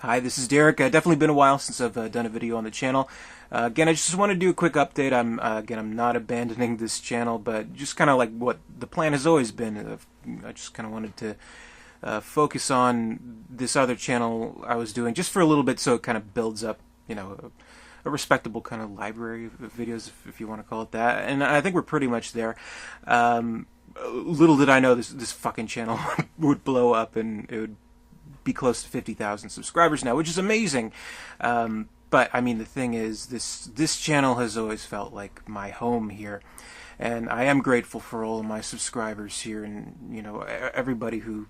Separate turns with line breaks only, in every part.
Hi, this is Derek. Definitely been a while since I've done a video on the channel. Again, I just want to do a quick update. I'm not abandoning this channel, but just kind of like what the plan has always been. I just kind of wanted to focus on this other channel I was doing just for a little bit, so it kind of builds up, a respectable kind of library of videos, if you want to call it that. And I think we're pretty much there. Little did I know this fucking channel would blow up and it would be close to 50,000 subscribers now, which is amazing. But I mean, the thing is, this channel has always felt like my home here, and I am grateful for all of my subscribers here, and everybody who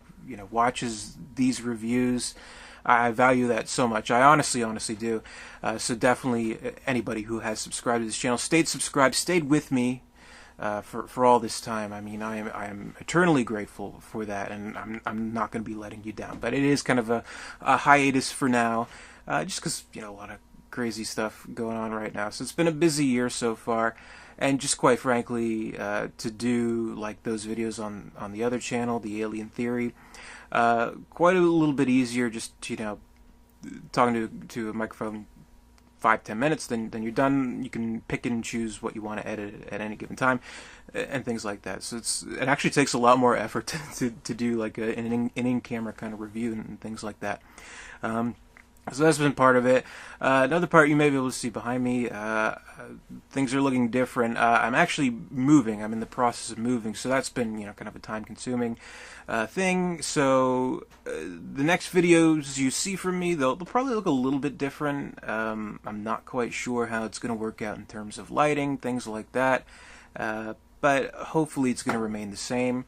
watches these reviews. I value that so much. I honestly do. So definitely, anybody who has subscribed to this channel, stayed subscribed, stayed with me for all this time. I mean, I am eternally grateful for that, and I'm not going to be letting you down. But it is kind of a hiatus for now, just because a lot of crazy stuff going on right now. So it's been a busy year so far, and just quite frankly, to do like those videos on the other channel, the Alien Theory, quite a little bit easier. Just talking to a microphone 5-10 minutes, then you're done. You can pick and choose what you want to edit at any given time, and things like that. So it actually takes a lot more effort to do like an in-camera kind of review and things like that. So that's been part of it. Another part you may be able to see behind me, things are looking different. I'm actually moving. I'm in the process of moving, so that's been kind of a time-consuming thing. So the next videos you see from me, they'll probably look a little bit different. I'm not quite sure how it's going to work out in terms of lighting, things like that. But hopefully it's going to remain the same.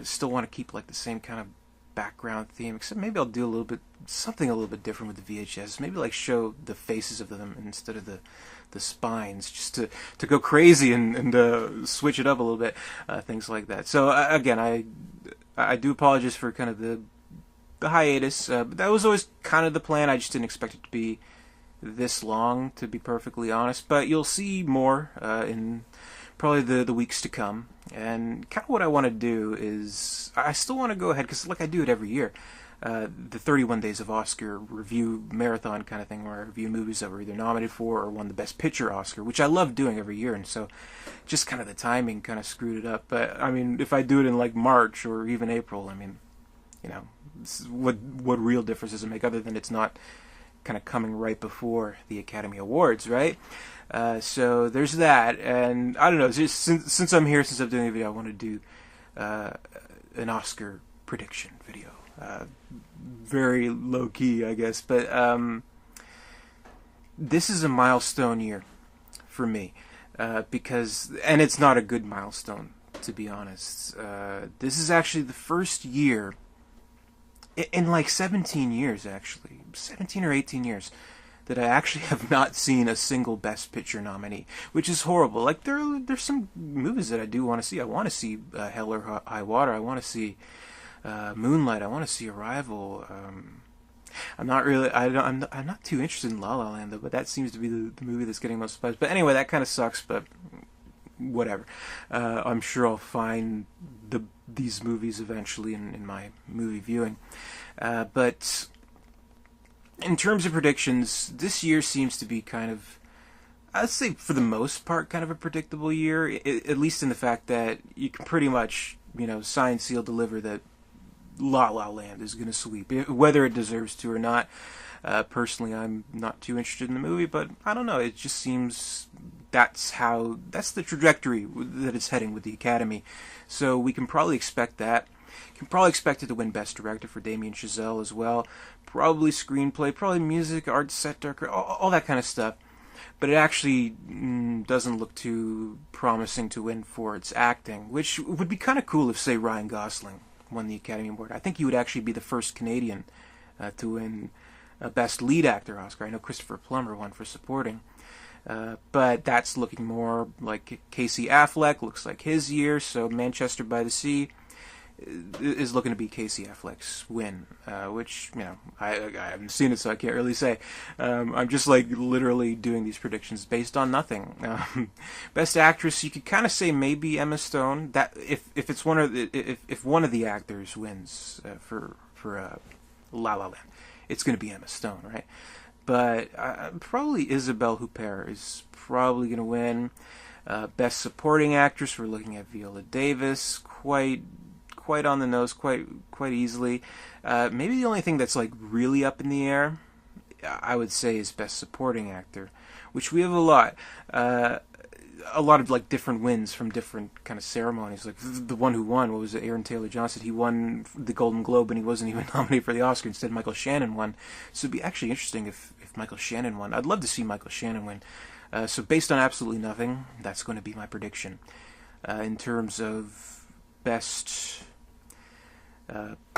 Still want to keep like the same kind of background theme, except maybe I'll do something a little bit different with the VHS. Maybe like show the faces of them instead of the spines, just to go crazy and switch it up a little bit, things like that. So again, I do apologize for kind of the hiatus, but that was always kind of the plan. I just didn't expect it to be this long, to be perfectly honest. But you'll see more in probably the weeks to come. And kind of what I want to do is, I still want to go ahead, because like I do it every year, the 31 Days of Oscar review marathon kind of thing, where I review movies that were either nominated for or won the Best Picture Oscar, which I love doing every year. And so just kind of the timing kind of screwed it up. But I mean, if I do it in like March or even April, I mean, what real difference does it make, other than it's not kind of coming right before the Academy Awards, right? So there's that, and I don't know, just since I'm here, since I'm doing a video, I want to do an Oscar prediction video. Very low-key, I guess, but this is a milestone year for me, because, and it's not a good milestone, to be honest. This is actually the first year in like 17 years, actually, 17 or 18 years, that I actually have not seen a single Best Picture nominee, which is horrible. Like, there's some movies that I do want to see. I want to see Hell or High Water. I want to see Moonlight. I want to see Arrival. I'm not too interested in La La Land, though, but that seems to be the movie that's getting most buzz. But anyway, that kind of sucks, but whatever. I'm sure I'll find these movies eventually in my movie viewing. But in terms of predictions, this year seems to be kind of, I'd say for the most part, kind of a predictable year, at least in the fact that you can pretty much, sign, seal, deliver that La La Land is going to sweep, whether it deserves to or not. Personally, I'm not too interested in the movie, but I don't know, it just seems that's the trajectory that it's heading with the Academy. So we can probably expect that. You can probably expect it to win Best Director for Damien Chazelle as well. Probably screenplay, probably music, art, set decoration, all that kind of stuff. But it actually doesn't look too promising to win for its acting, which would be kind of cool if, say, Ryan Gosling won the Academy Award. I think he would actually be the first Canadian to win a Best Lead Actor Oscar. I know Christopher Plummer won for supporting. But that's looking more like Casey Affleck. Looks like his year. So Manchester by the Sea is looking to be Casey Affleck's win, which, I haven't seen it, so I can't really say. I'm just like literally doing these predictions based on nothing. Best Actress, you could kind of say maybe Emma Stone. That if it's one of the, if one of the actors wins for La La Land, it's going to be Emma Stone, right? But probably Isabelle Huppert is probably going to win. Best Supporting Actress, we're looking at Viola Davis, quite on the nose, quite easily. Maybe the only thing that's like really up in the air, I would say, is Best Supporting Actor, which we have a lot of like different wins from different kind of ceremonies. Like the one who won, what was it, Aaron Taylor Johnson? He won the Golden Globe and he wasn't even nominated for the Oscar. Instead, Michael Shannon won. So it'd be actually interesting if Michael Shannon won. I'd love to see Michael Shannon win. So based on absolutely nothing, that's going to be my prediction. In terms of best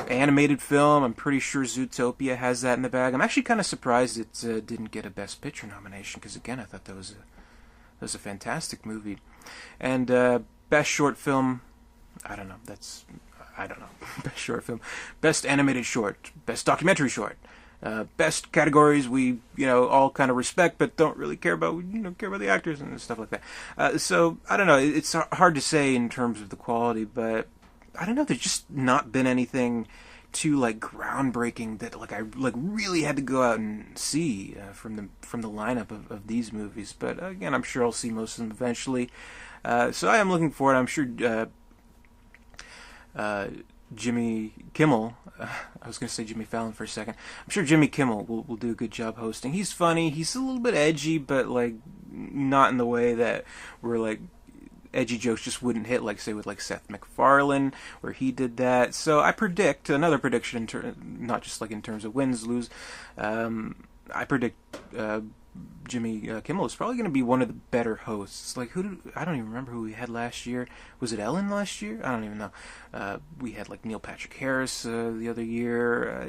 animated film, I'm pretty sure Zootopia has that in the bag. I'm actually kind of surprised it didn't get a Best Picture nomination, because again, I thought that was a fantastic movie. And best short film, I don't know. Best short film, best animated short, best documentary short. Best categories we all kind of respect but don't really care about the actors and stuff like that. So I don't know, it's hard to say in terms of the quality, but I don't know, there's just not been anything too like groundbreaking that like I like really had to go out and see from the lineup of these movies. But again, I'm sure I'll see most of them eventually. So I am looking forward. I'm sure Jimmy Kimmel, I was going to say Jimmy Fallon for a second. I'm sure Jimmy Kimmel will do a good job hosting. He's funny. He's a little bit edgy, but like not in the way that we're like edgy jokes just wouldn't hit, like say with like Seth MacFarlane, where he did that. So I predict another prediction, not just like in terms of wins, lose. I predict Jimmy Kimmel is probably going to be one of the better hosts. Like I don't even remember who we had last year. Was it Ellen last year? I don't even know. We had like Neil Patrick Harris the other year.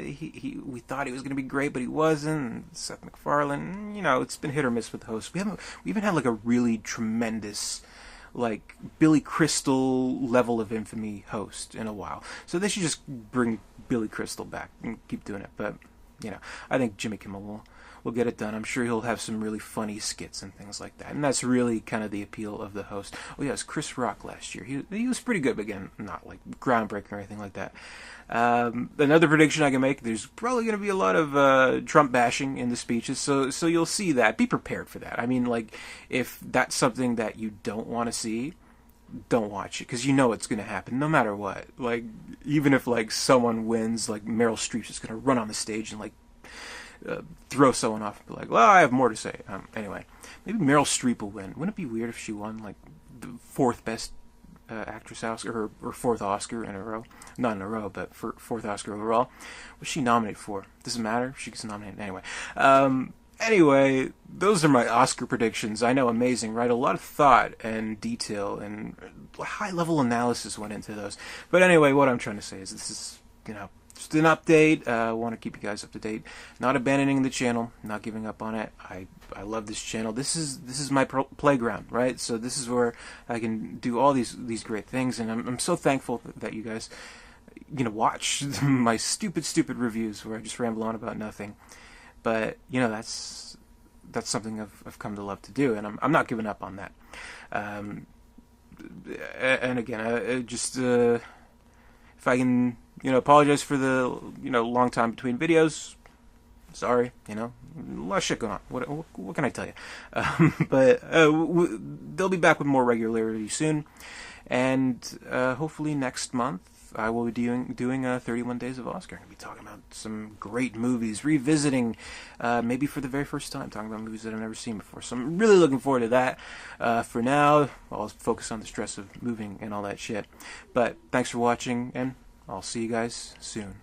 We thought he was going to be great, but he wasn't. Seth MacFarlane. It's been hit or miss with the hosts. We even had like a really tremendous, like Billy Crystal level of infamy host in a while. So they should just bring Billy Crystal back and keep doing it. But I think Jimmy Kimmel will get it done. I'm sure he'll have some really funny skits and things like that, and that's really kind of the appeal of the host. Oh yeah, it was Chris Rock last year. He was pretty good, but again, not like groundbreaking or anything like that. Another prediction I can make: there's probably going to be a lot of Trump bashing in the speeches, so you'll see that. Be prepared for that. I mean, like, if that's something that you don't want to see, don't watch it, because it's going to happen no matter what. Like, even if like someone wins, like Meryl Streep's just going to run on the stage and like throw someone off and be like, well, I have more to say. Anyway, maybe Meryl Streep will win. Wouldn't it be weird if she won like the fourth best actress Oscar, or fourth Oscar in a row? Not in a row, but for fourth Oscar overall. What's she nominated for? Doesn't matter. She gets nominated anyway. Anyway, those are my Oscar predictions. I know, amazing, right? A lot of thought and detail and high-level analysis went into those. But anyway, what I'm trying to say is this is, just an update. I want to keep you guys up to date. Not abandoning the channel, not giving up on it. I love this channel. This is my playground, right? So this is where I can do all these great things, and I'm so thankful that you guys watch my stupid reviews where I just ramble on about nothing. But that's something I've come to love to do, and I'm not giving up on that. And again, just if I can apologize for the long time between videos. Sorry, a lot of shit going on. What can I tell you? But they'll be back with more regularity soon, and hopefully next month I will be doing 31 Days of Oscar. I'm going to be talking about some great movies, revisiting, maybe for the very first time, talking about movies that I've never seen before. So I'm really looking forward to that. For now, I'll focus on the stress of moving and all that shit. But thanks for watching, and I'll see you guys soon.